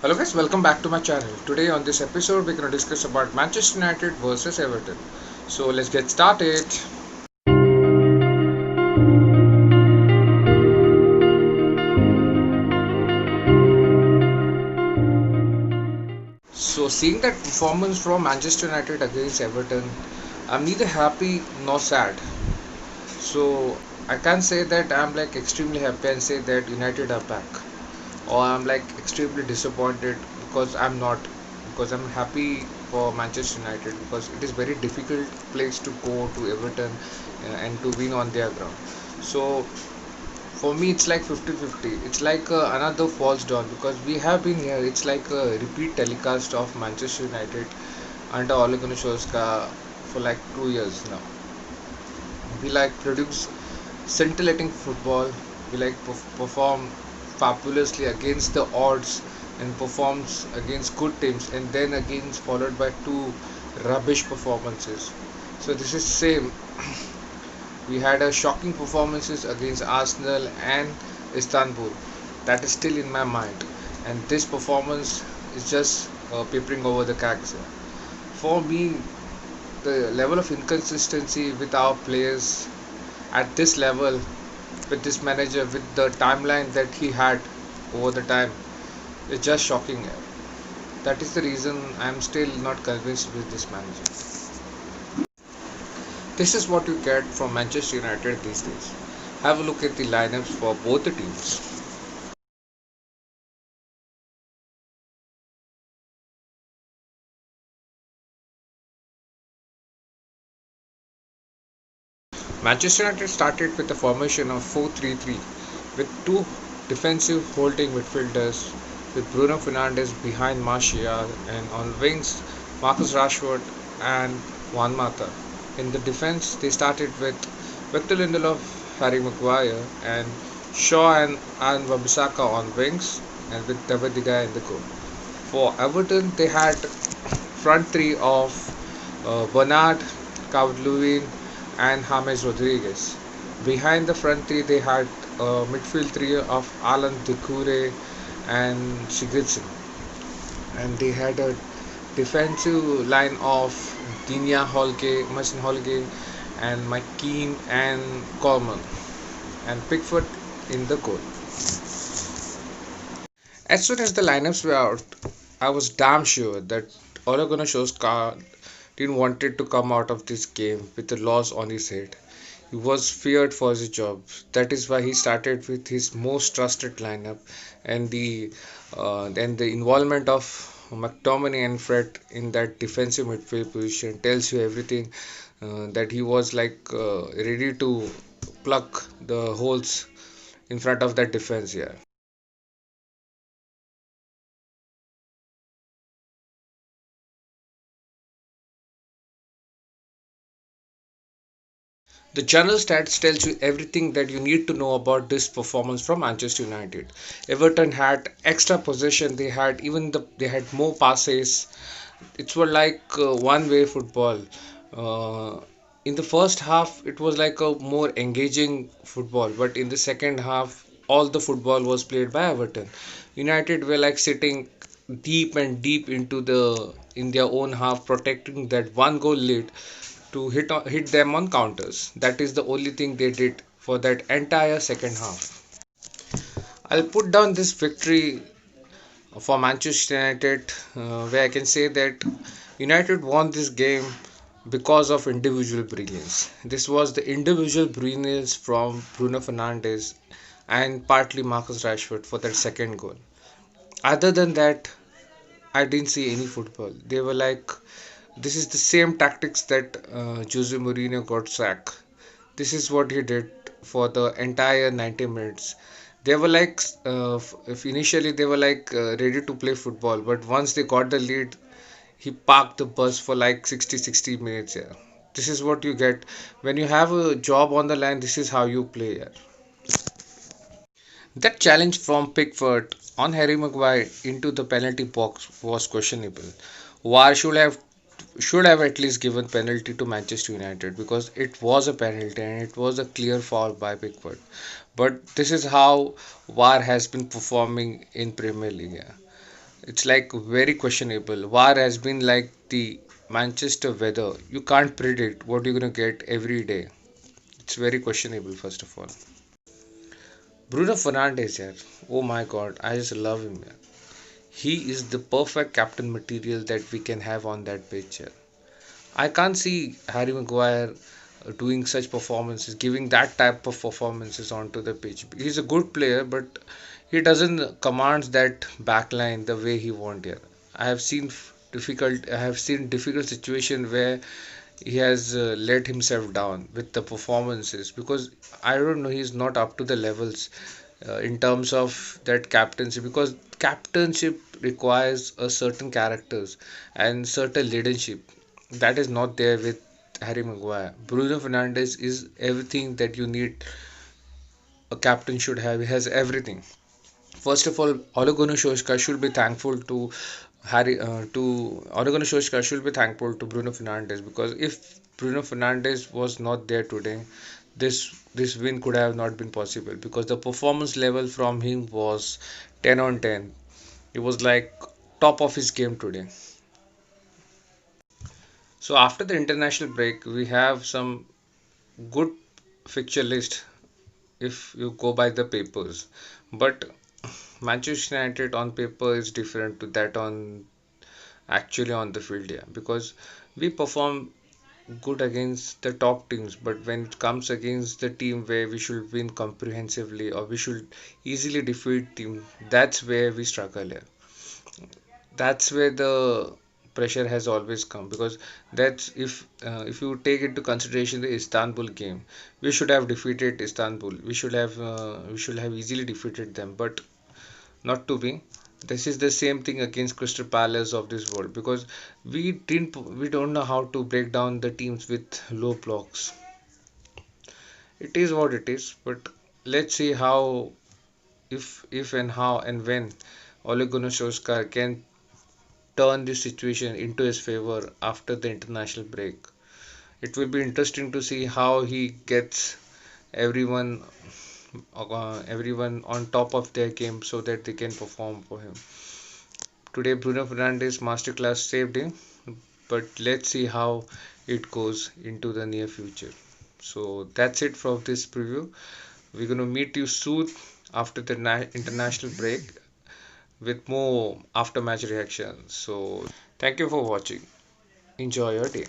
Hello guys, welcome back to my channel. Today on this episode we're going to discuss about Manchester United versus Everton. So let's get started. So seeing that performance from Manchester United against Everton, I'm neither happy nor sad. So I can't say that I'm like extremely happy and say that United are back, or I'm like extremely disappointed because I'm not, because I'm happy for Manchester United because it is very difficult place to go to Everton and to win on their ground. So for me it's like 50-50. It's like another false dawn because we have been here. It's like a repeat telecast of Manchester United under Ole Gunnar Solskjaer for like 2 years now. We like produce scintillating football. We like perform fabulously against the odds and performs against good teams, and then again followed by two rubbish performances. So this is same. We had a shocking performances against Arsenal and Istanbul. That is still in my mind, and this performance is just papering over the cracks. For me, the level of inconsistency with our players at this level, with this manager, with the timeline that he had over the time, is just shocking. That is the reason I am still not convinced with this manager. This is what you get from Manchester United these days. Have a look at the lineups for both the teams. Manchester United started with a formation of 4-3-3 with two defensive holding midfielders with Bruno Fernandez behind Martial, and on wings Marcus Rashford and Juan Mata. In the defense they started with Victor Lindelof, Harry Maguire and Shaw and Wabisaka on wings, and with David De Gea in the goal. For Everton they had front three of Bernard, Calvert-Lewin and James Rodriguez. Behind the front three, they had a midfield trio of Alan Tnkue and Sigurdsson, and they had a defensive line of Dinya Holge, Mason Holge, and McKean and Coleman, and Pickford in the goal. As soon as the lineups were out, I was damn sure that Ole Gunnar Solskjaer didn't wanted to come out of this game with a loss on his head. He was feared for his job. That is why he started with his most trusted lineup, and the involvement of McTominay and Fred in that defensive midfield position tells you everything. That he was like ready to plug the holes in front of that defense here. The general stats tells you everything that you need to know about this performance from Manchester United. Everton had extra possession. They had more passes. It was like one-way football. Uh, in the first half, it was like a more engaging football, but in the second half, all the football was played by Everton. United were like sitting deep and deep into in their own half, protecting that one goal lead to hit them on counters. That is the only thing they did for that entire second half. I'll put down this victory for Manchester United, where I can say that United won this game because of individual brilliance. This was the individual brilliance from Bruno Fernandez and partly Marcus Rashford for that second goal. Other than that, I didn't see any football. They were like, this is the same tactics that Jose Mourinho got sacked. This is what he did for the entire 90 minutes. They were like, if initially they were like ready to play football, but once they got the lead, he parked the bus for like 60 minutes. Yeah, this is what you get when you have a job on the line. This is how you play. Yeah. That challenge from Pickford on Harry Maguire into the penalty box was questionable. VAR should have at least given penalty to Manchester United because it was a penalty and it was a clear foul by Pickford. But this is how VAR has been performing in Premier League. Yeah. It's like very questionable. VAR has been like the Manchester weather. You can't predict what you're gonna get every day. It's very questionable, first of all. Bruno Fernandez, yeah. Oh my god, I just love him. Yeah. He is the perfect captain material that we can have on that pitch. Yeah. I can't see Harry Maguire doing such performances, giving that type of performances onto the pitch. He's a good player, but he doesn't command that backline the way he wants here. I have seen difficult situation where he has let himself down with the performances because I don't know, he's not up to the levels in terms of that captaincy, because captainship requires a certain characters and certain leadership that is not there with Harry Maguire. Bruno Fernandes is everything that you need a captain should have. He has everything. First of all, Ole Gunnar Solskjaer should be thankful to Ole Gunnar Solskjaer should be thankful to Bruno Fernandes, because if Bruno Fernandes was not there today, this win could have not been possible, because the performance level from him was 10 on 10. It was like top of his game today. So after the international break, we have some good fixture list if you go by the papers. But Manchester United on paper is different to that on actually on the field, yeah, because we perform good against the top teams, but when it comes against the team where we should win comprehensively or we should easily defeat team, that's where we struggle here. That's where the pressure has always come, because that's if you take into consideration the Istanbul game, we should have defeated Istanbul. We should have easily defeated them, but not to be. This is the same thing against Crystal Palace of this world, because we don't know how to break down the teams with low blocks. It is what it is, but let's see how, if and how and when Ole Gunnar Solskjaer can turn this situation into his favor after the international break. It will be interesting to see how he gets everyone everyone on top of their game so that they can perform for him. Today, Bruno Fernandes masterclass saved him, but let's see how it goes into the near future. So that's it for this preview. We're going to meet you soon after the international break with more after match reactions. So, thank you for watching. Enjoy your day.